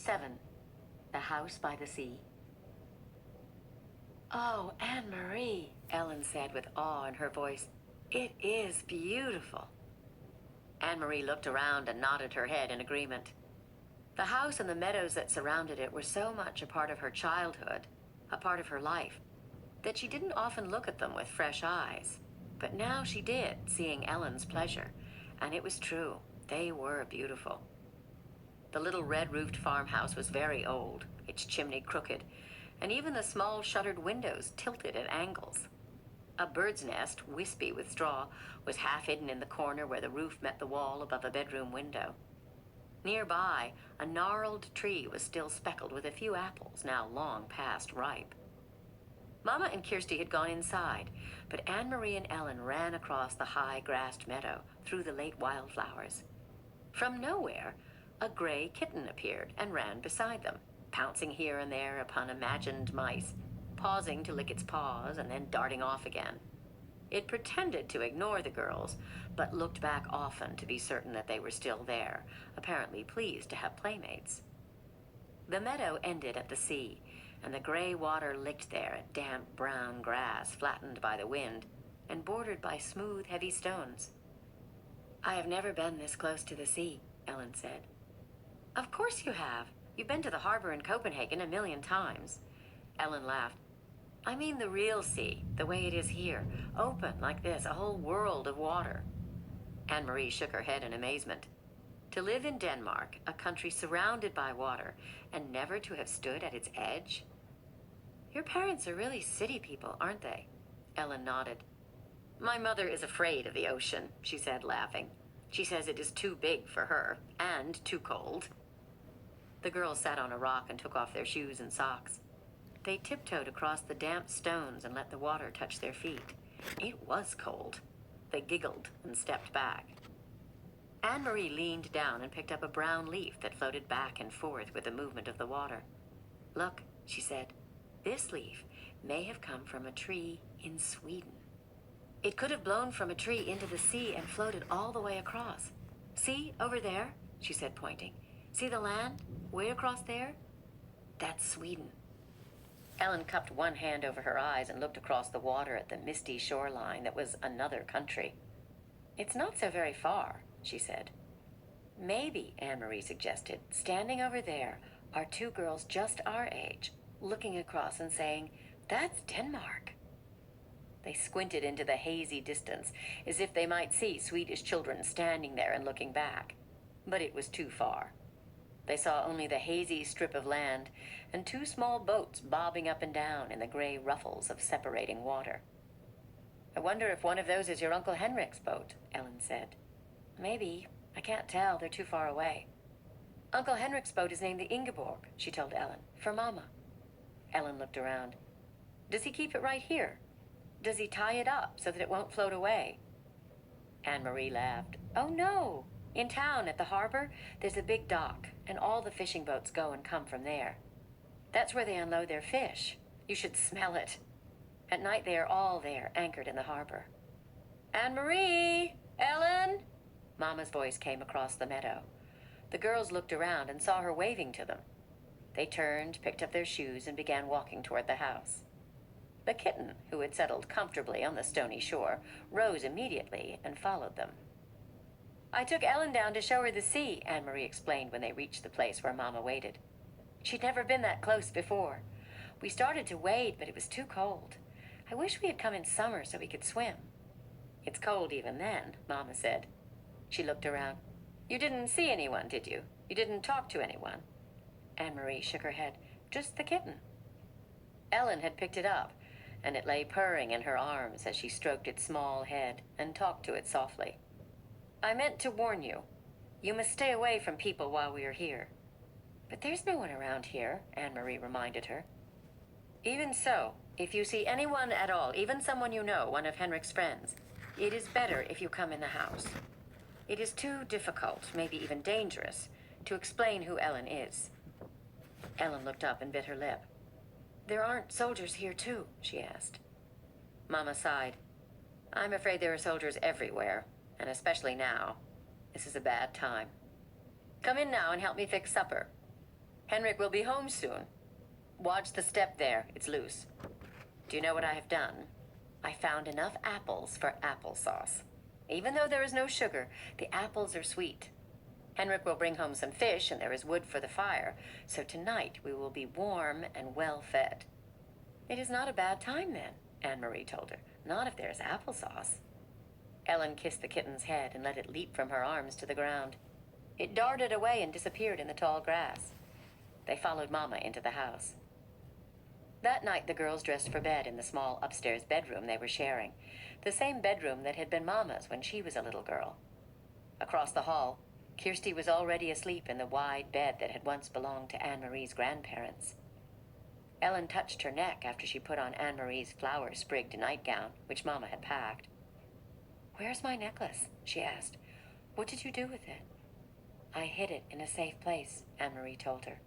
7. The House by the Sea. "Oh, Anne-Marie," Ellen said with awe in her voice. "It is beautiful." Anne-Marie looked around and nodded her head in agreement. The house and the meadows that surrounded it were so much a part of her childhood, a part of her life, that she didn't often look at them with fresh eyes. But now she did, seeing Ellen's pleasure. And it was true. They were beautiful. The little red-roofed farmhouse was very old, its chimney crooked, and even the small shuttered windows tilted at angles. A bird's nest, wispy with straw, was half hidden in the corner where the roof met the wall above a bedroom window. Nearby, a gnarled tree was still speckled with a few apples, now long past ripe. Mama and Kirsty had gone inside, but Anne-Marie and Ellen ran across the high grassed meadow, through the late wildflowers. From nowhere, a gray kitten appeared and ran beside them, pouncing here and there upon imagined mice, pausing to lick its paws and then darting off again. It pretended to ignore the girls, but looked back often to be certain that they were still there, apparently pleased to have playmates. The meadow ended at the sea, and the gray water licked there at damp brown grass flattened by the wind and bordered by smooth, heavy stones. "I have never been this close to the sea," Ellen said. "Of course you have. You've been to the harbor in Copenhagen a million times." Ellen laughed. "I mean the real sea, the way it is here, open like this, a whole world of water." Anne-Marie shook her head in amazement. To live in Denmark, a country surrounded by water, and never to have stood at its edge? "Your parents are really city people, aren't they?" Ellen nodded. "My mother is afraid of the ocean," she said, laughing. "She says it is too big for her, and too cold." The girls sat on a rock and took off their shoes and socks. They tiptoed across the damp stones and let the water touch their feet. It was cold. They giggled and stepped back. Anne-Marie leaned down and picked up a brown leaf that floated back and forth with the movement of the water. "Look," she said, "this leaf may have come from a tree in Sweden. It could have blown from a tree into the sea and floated all the way across. See, over there," she said, pointing. "See the land, way across there? That's Sweden." Ellen cupped one hand over her eyes and looked across the water at the misty shoreline that was another country. "It's not so very far," she said. "Maybe," Anne-Marie suggested, "standing over there are two girls just our age, looking across and saying, 'That's Denmark.'" They squinted into the hazy distance, as if they might see Swedish children standing there and looking back. But it was too far. They saw only the hazy strip of land and two small boats bobbing up and down in the gray ruffles of separating water. "I wonder if one of those is your Uncle Henrik's boat," Ellen said. "Maybe. I can't tell. They're too far away." "Uncle Henrik's boat is named the Ingeborg," she told Ellen, "for Mama." Ellen looked around. "Does he keep it right here? Does he tie it up so that it won't float away?" Anne-Marie laughed. "Oh, no. In town at the harbor, there's a big dock, and all the fishing boats go and come from there. That's where they unload their fish. You should smell it. At night they are all there, anchored in the harbor." "Anne-Marie! Ellen!" Mama's voice came across the meadow. The girls looked around and saw her waving to them. They turned, picked up their shoes, and began walking toward the house. The kitten, who had settled comfortably on the stony shore, rose immediately and followed them. "I took Ellen down to show her the sea," Anne-Marie explained when they reached the place where Mama waited. "She'd never been that close before. We started to wade, but it was too cold. I wish we had come in summer so we could swim." "It's cold even then," Mama said. She looked around. "You didn't see anyone, did you? You didn't talk to anyone?" Anne-Marie shook her head. "Just the kitten." Ellen had picked it up, and it lay purring in her arms as she stroked its small head and talked to it softly. "I meant to warn you. You must stay away from people while we are here." "But there's no one around here," Anne-Marie reminded her. "Even so, if you see anyone at all, even someone you know, one of Henrik's friends, it is better if you come in the house. It is too difficult, maybe even dangerous, to explain who Ellen is." Ellen looked up and bit her lip. "There aren't soldiers here, too?" she asked. Mama sighed. "I'm afraid there are soldiers everywhere, and especially now. This is a bad time. Come in now and help me fix supper." Henrik will be home soon. Watch the step there, it's loose. Do you know what I have done? I found enough apples for applesauce. Even though there is no sugar, the apples are sweet. Henrik will bring home some fish, and there is wood for the fire, so tonight we will be warm and well fed. It is not a bad time, then, Anne-Marie told her. Not if there's applesauce. Ellen kissed the kitten's head and let it leap from her arms to the ground. It darted away and disappeared in the tall grass. They followed Mama into the house. That night, the girls dressed for bed in the small upstairs bedroom they were sharing, the same bedroom that had been Mama's when she was a little girl. Across the hall, Kirsty was already asleep in the wide bed that had once belonged to Anne-Marie's grandparents. Ellen touched her neck after she put on Anne-Marie's flower-sprigged nightgown, which Mama had packed. "Where's my necklace?" she asked. "What did you do with it?" "I hid it in a safe place," Anne-Marie told her.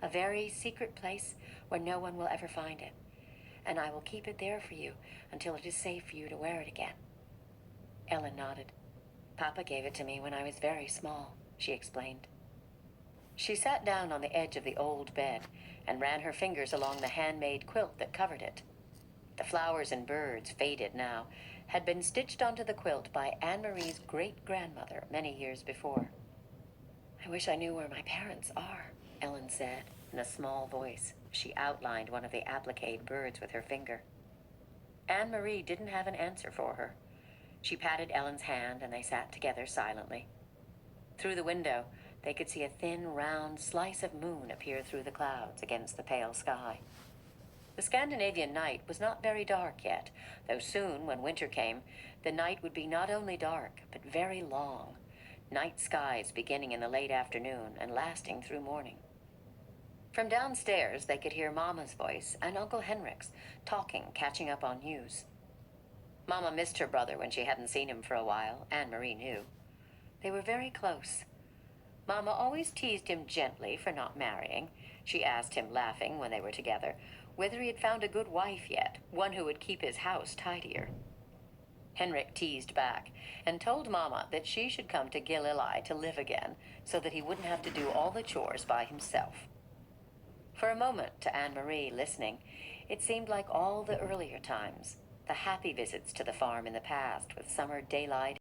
"A very secret place where no one will ever find it. And I will keep it there for you until it is safe for you to wear it again." Ellen nodded. "Papa gave it to me when I was very small," she explained. She sat down on the edge of the old bed and ran her fingers along the handmade quilt that covered it. The flowers and birds, faded now, had been stitched onto the quilt by Anne-Marie's great-grandmother many years before. "I wish I knew where my parents are," Ellen said in a small voice. She outlined one of the appliqued birds with her finger. Anne-Marie didn't have an answer for her. She patted Ellen's hand, and they sat together silently. Through the window, they could see a thin, round slice of moon appear through the clouds against the pale sky. The Scandinavian night was not very dark yet, though soon, when winter came, the night would be not only dark, but very long, night skies beginning in the late afternoon and lasting through morning. From downstairs, they could hear Mama's voice and Uncle Henrik's, talking, catching up on news. Mama missed her brother when she hadn't seen him for a while, Anne-Marie knew. They were very close. Mama always teased him gently for not marrying. She asked him, laughing, when they were together, whether he had found a good wife yet, one who would keep his house tidier. Henrik teased back and told Mama that she should come to Gillili to live again so that he wouldn't have to do all the chores by himself. For a moment, to Anne-Marie, listening, it seemed like all the earlier times, the happy visits to the farm in the past with summer daylight